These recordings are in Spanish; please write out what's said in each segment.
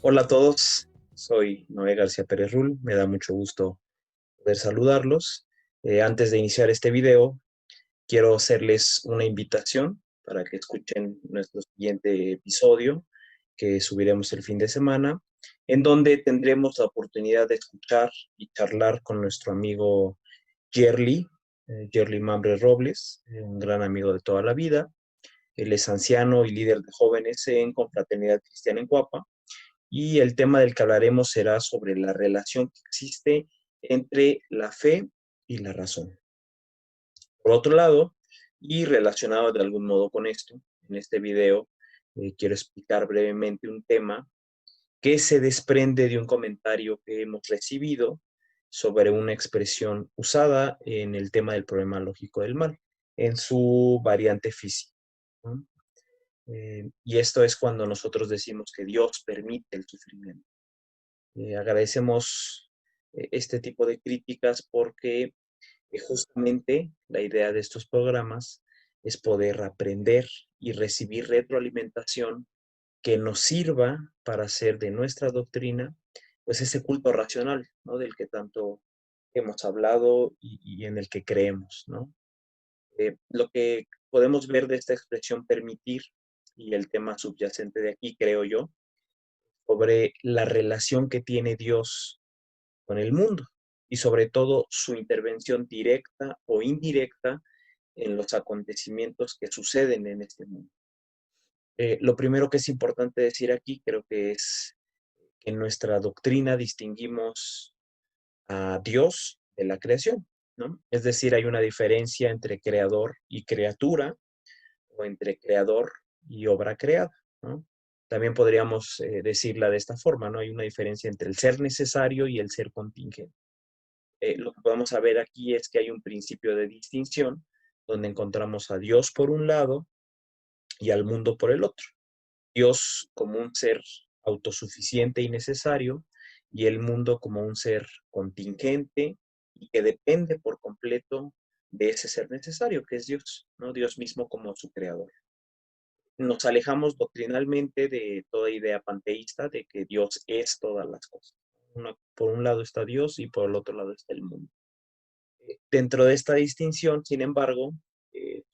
Hola a todos, soy Noé García Pérez Rul, me da mucho gusto poder saludarlos. Antes de iniciar este video, quiero hacerles una invitación para que escuchen nuestro siguiente episodio que subiremos el fin de semana, en donde tendremos la oportunidad de escuchar y charlar con nuestro amigo Yerli, Yerli Mambre Robles, un gran amigo de toda la vida. Él es anciano y líder de jóvenes en Confraternidad Cristiana en Cuapa y el tema del que hablaremos será sobre la relación que existe entre la fe y la razón. Por otro lado, y relacionado de algún modo con esto, en este video quiero explicar brevemente un tema que se desprende de un comentario que hemos recibido sobre una expresión usada en el tema del problema lógico del mal, en su variante física, ¿no? Y esto es cuando nosotros decimos que Dios permite el sufrimiento. Agradecemos este tipo de críticas porque justamente la idea de estos programas es poder aprender y recibir retroalimentación que nos sirva para hacer de nuestra doctrina pues ese culto racional, ¿no? Del que tanto hemos hablado y en el que creemos, ¿no? Lo que podemos ver de esta expresión permitir y el tema subyacente de aquí, creo yo, sobre la relación que tiene Dios con el mundo y sobre todo su intervención directa o indirecta en los acontecimientos que suceden en este mundo. Lo primero que es importante decir aquí creo que es que en nuestra doctrina distinguimos a Dios de la creación, ¿no? Es decir, hay una diferencia entre creador y criatura o entre creador y obra creada, ¿no? También podríamos decirla de esta forma, ¿no? Hay una diferencia entre el ser necesario y el ser contingente. Lo que podemos saber aquí es que hay un principio de distinción donde encontramos a Dios por un lado y al mundo por el otro. Dios como un ser autosuficiente y necesario y el mundo como un ser contingente y que depende por completo de ese ser necesario que es Dios, ¿no? Dios mismo como su creador. Nos alejamos doctrinalmente de toda idea panteísta de que Dios es todas las cosas. Por un lado está Dios y por el otro lado está el mundo. Dentro de esta distinción, sin embargo,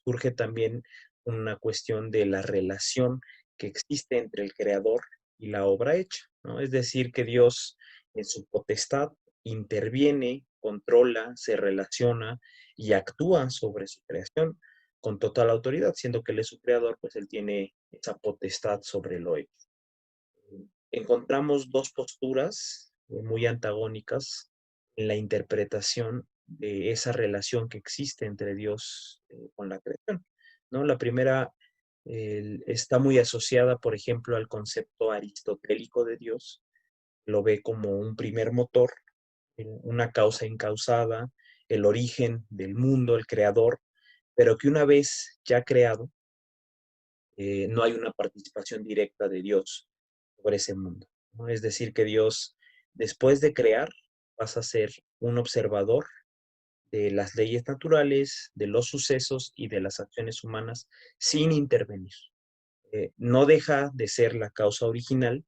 surge también una cuestión de la relación que existe entre el creador y la obra hecha, ¿no? Es decir, que Dios en su potestad interviene, controla, se relaciona y actúa sobre su creación con total autoridad, siendo que él es su creador, pues él tiene esa potestad sobre lo hecho. Encontramos dos posturas muy antagónicas en la interpretación de esa relación que existe entre Dios con la creación, ¿no? La primera está muy asociada, por ejemplo, al concepto aristotélico de Dios. Lo ve como un primer motor, una causa incausada, el origen del mundo, el creador, pero que una vez ya creado, no hay una participación directa de Dios sobre ese mundo, ¿no? Es decir, que Dios, después de crear, pasa a ser un observador de las leyes naturales, de los sucesos y de las acciones humanas sin intervenir. No deja de ser la causa original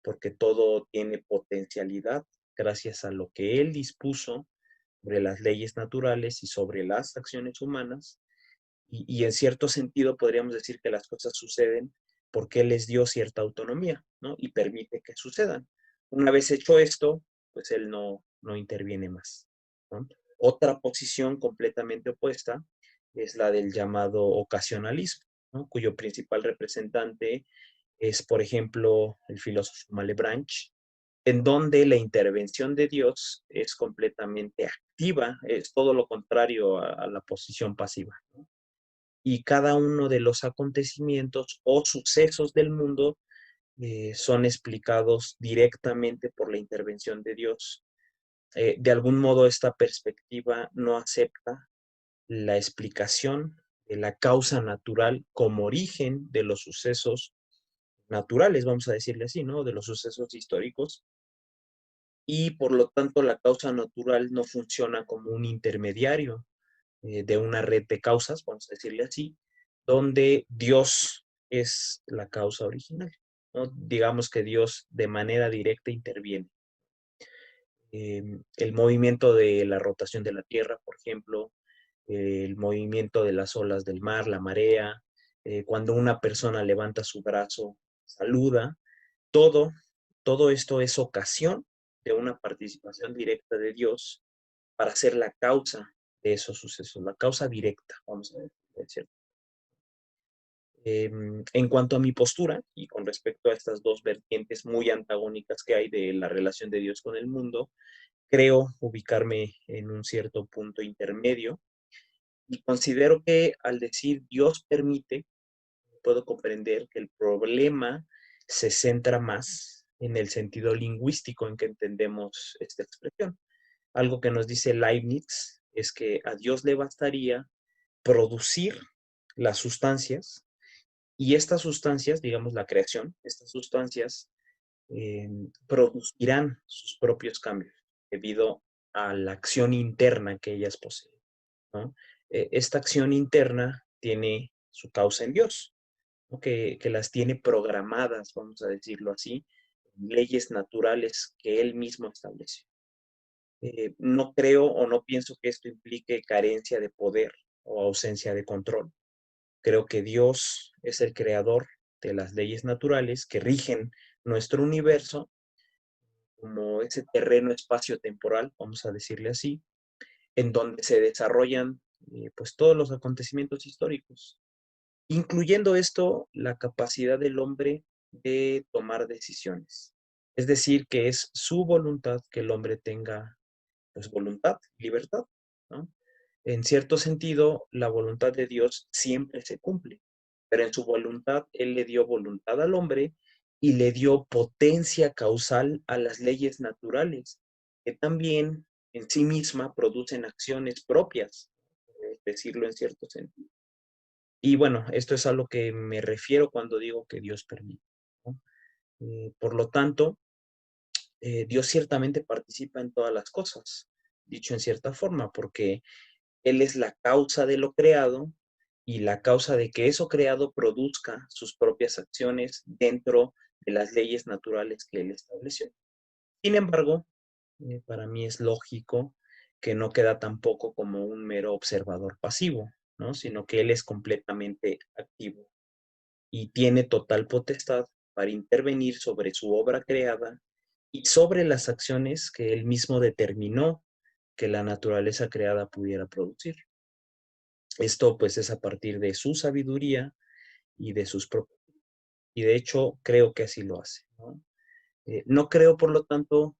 porque todo tiene potencialidad gracias a lo que Él dispuso sobre las leyes naturales y sobre las acciones humanas, y en cierto sentido podríamos decir que las cosas suceden porque Él les dio cierta autonomía, ¿no? Y permite que sucedan. Una vez hecho esto, pues Él no interviene más, ¿no? Otra posición completamente opuesta es la del llamado ocasionalismo, ¿no? Cuyo principal representante es, por ejemplo, el filósofo Malebranche, en donde la intervención de Dios es completamente activa, es todo lo contrario a la posición pasiva, ¿no? Y cada uno de los acontecimientos o sucesos del mundo son explicados directamente por la intervención de Dios. De algún modo, esta perspectiva no acepta la explicación de la causa natural como origen de los sucesos naturales, vamos a decirle así, ¿no? De los sucesos históricos. Y por lo tanto, la causa natural no funciona como un intermediario de una red de causas, vamos a decirle así, donde Dios es la causa original. ¿no? Digamos que Dios de manera directa interviene. El movimiento de la rotación de la Tierra, por ejemplo, el movimiento de las olas del mar, la marea, cuando una persona levanta su brazo, saluda, todo, todo esto es ocasión de una participación directa de Dios para ser la causa de esos sucesos, la causa directa, vamos a decir. En cuanto a mi postura y con respecto a estas dos vertientes muy antagónicas que hay de la relación de Dios con el mundo, creo ubicarme en un cierto punto intermedio y considero que al decir Dios permite, puedo comprender que el problema se centra más en el sentido lingüístico en que entendemos esta expresión. Algo que nos dice Leibniz es que a Dios le bastaría producir las sustancias y estas sustancias, digamos la creación, estas sustancias producirán sus propios cambios debido a la acción interna que ellas poseen, ¿no? Esta acción interna tiene su causa en Dios, ¿no? Que las tiene programadas, vamos a decirlo así, leyes naturales que Él mismo estableció. No creo o no pienso que esto implique carencia de poder o ausencia de control. Creo que Dios es el creador de las leyes naturales que rigen nuestro universo como ese terreno espacio-temporal, vamos a decirle así, en donde se desarrollan pues todos los acontecimientos históricos, incluyendo esto la capacidad del hombre de tomar decisiones. Es decir, que es su voluntad que el hombre tenga pues voluntad, libertad, ¿no? En cierto sentido, la voluntad de Dios siempre se cumple, pero en su voluntad Él le dio voluntad al hombre y le dio potencia causal a las leyes naturales, que también en sí misma producen acciones propias, decirlo en cierto sentido. Y bueno, esto es a lo que me refiero cuando digo que Dios permite, ¿no? Por lo tanto, Dios ciertamente participa en todas las cosas, dicho en cierta forma, porque Él es la causa de lo creado y la causa de que eso creado produzca sus propias acciones dentro de las leyes naturales que Él estableció. Sin embargo, para mí es lógico que no queda tampoco como un mero observador pasivo, ¿no? Sino que Él es completamente activo y tiene total potestad para intervenir sobre su obra creada y sobre las acciones que Él mismo determinó que la naturaleza creada pudiera producir. Esto pues es a partir de su sabiduría y de sus propios. Y de hecho creo que así lo hace, ¿no? No creo, por lo tanto,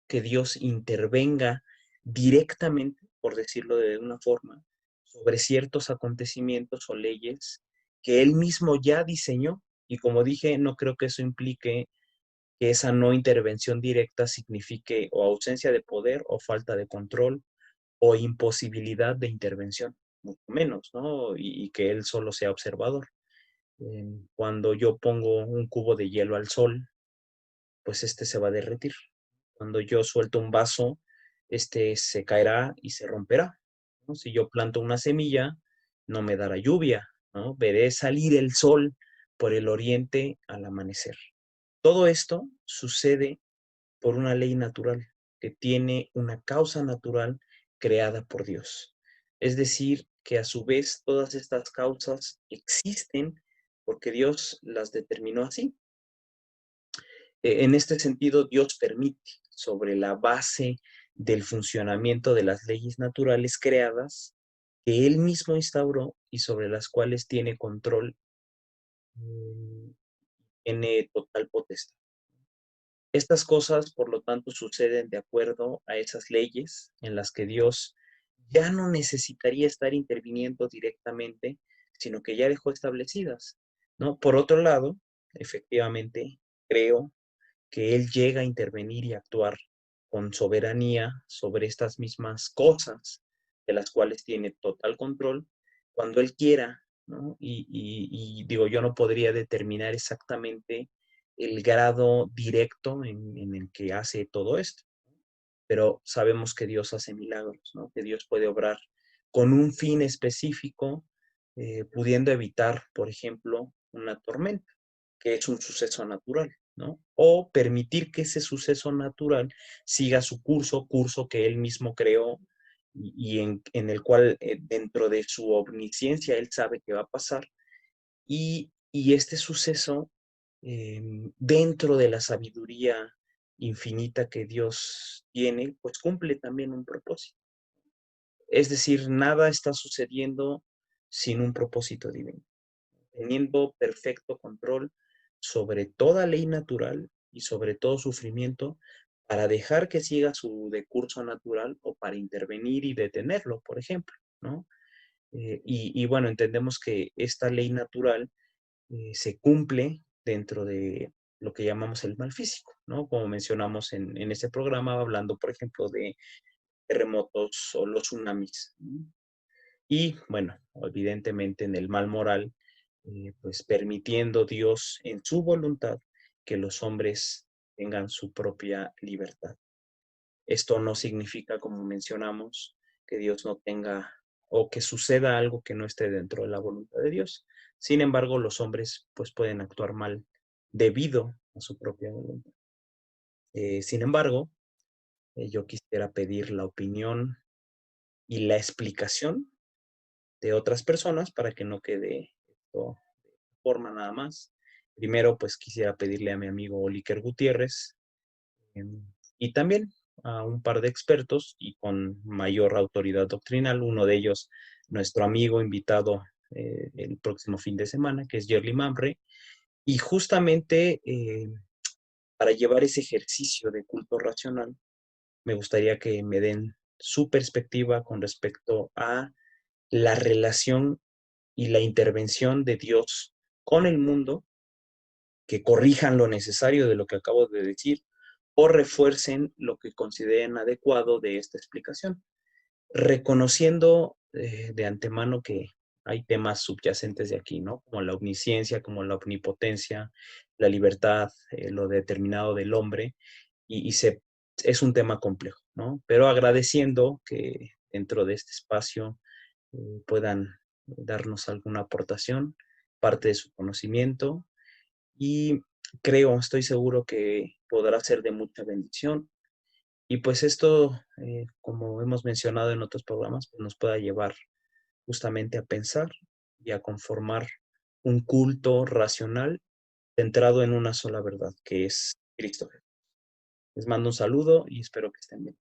que Dios intervenga directamente, por decirlo de una forma, sobre ciertos acontecimientos o leyes que Él mismo ya diseñó. Y como dije, no creo que eso implique que esa no intervención directa signifique o ausencia de poder o falta de control o imposibilidad de intervención, mucho menos, ¿no? Y que él solo sea observador. Cuando yo pongo un cubo de hielo al sol, pues este se va a derretir. Cuando yo suelto un vaso, este se caerá y se romperá, ¿no? Si yo planto una semilla, no me dará lluvia, ¿no? Veré salir el sol por el oriente al amanecer. Todo esto sucede por una ley natural que tiene una causa natural creada por Dios. Es decir, que a su vez todas estas causas existen porque Dios las determinó así. En este sentido, Dios permite, sobre la base del funcionamiento de las leyes naturales creadas, que Él mismo instauró y sobre las cuales tiene control, tiene total potestad. Estas cosas, por lo tanto, suceden de acuerdo a esas leyes en las que Dios ya no necesitaría estar interviniendo directamente, sino que ya dejó establecidas, ¿no? Por otro lado, efectivamente, creo que Él llega a intervenir y actuar con soberanía sobre estas mismas cosas de las cuales tiene total control cuando Él quiera, ¿no? Y digo, yo no podría determinar exactamente el grado directo en el que hace todo esto, pero sabemos que Dios hace milagros, ¿no? Que Dios puede obrar con un fin específico, pudiendo evitar, por ejemplo, una tormenta, que es un suceso natural, ¿no? O permitir que ese suceso natural siga su curso que él mismo creó y en el cual dentro de su omnisciencia él sabe que va a pasar y este suceso dentro de la sabiduría infinita que Dios tiene, pues cumple también un propósito. Es decir, nada está sucediendo sin un propósito divino, teniendo perfecto control sobre toda ley natural y sobre todo sufrimiento para dejar que siga su decurso natural o para intervenir y detenerlo, por ejemplo, ¿no? Y bueno, entendemos que esta ley natural se cumple dentro de lo que llamamos el mal físico, ¿no? Como mencionamos en ese programa, hablando, por ejemplo, de terremotos o los tsunamis, ¿no? Y bueno, evidentemente en el mal moral, pues permitiendo Dios en su voluntad que los hombres tengan su propia libertad. Esto no significa, como mencionamos, que Dios no tenga o que suceda algo que no esté dentro de la voluntad de Dios. Sin embargo, los hombres pues pueden actuar mal debido a su propia voluntad. Sin embargo, yo quisiera pedir la opinión y la explicación de otras personas para que no quede esto de forma nada más. Primero, pues quisiera pedirle a mi amigo Oliker Gutiérrez y también a un par de expertos y con mayor autoridad doctrinal, uno de ellos nuestro amigo invitado el próximo fin de semana, que es Yerli Mamre, y justamente para llevar ese ejercicio de culto racional, me gustaría que me den su perspectiva con respecto a la relación y la intervención de Dios con el mundo, que corrijan lo necesario de lo que acabo de decir o refuercen lo que consideren adecuado de esta explicación, reconociendo de antemano que hay temas subyacentes de aquí, ¿no? Como la omnisciencia, como la omnipotencia, la libertad, lo determinado del hombre, y es un tema complejo, ¿no? Pero agradeciendo que dentro de este espacio puedan darnos alguna aportación, parte de su conocimiento, y creo, estoy seguro que podrá ser de mucha bendición. Y pues esto, como hemos mencionado en otros programas, pues nos pueda llevar justamente a pensar y a conformar un culto racional centrado en una sola verdad, que es Cristo. Les mando un saludo y espero que estén bien.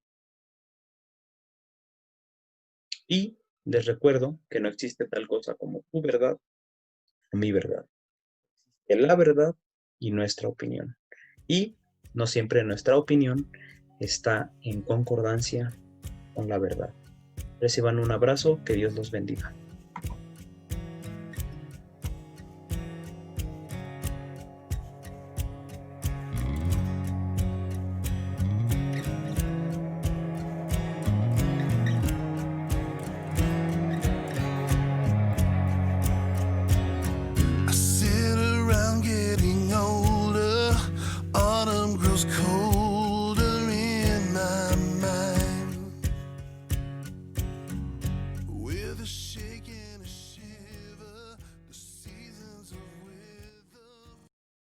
Y les recuerdo que no existe tal cosa como tu verdad o mi verdad. Es la verdad y nuestra opinión. Y no siempre nuestra opinión está en concordancia con la verdad. Reciban un abrazo, que Dios los bendiga.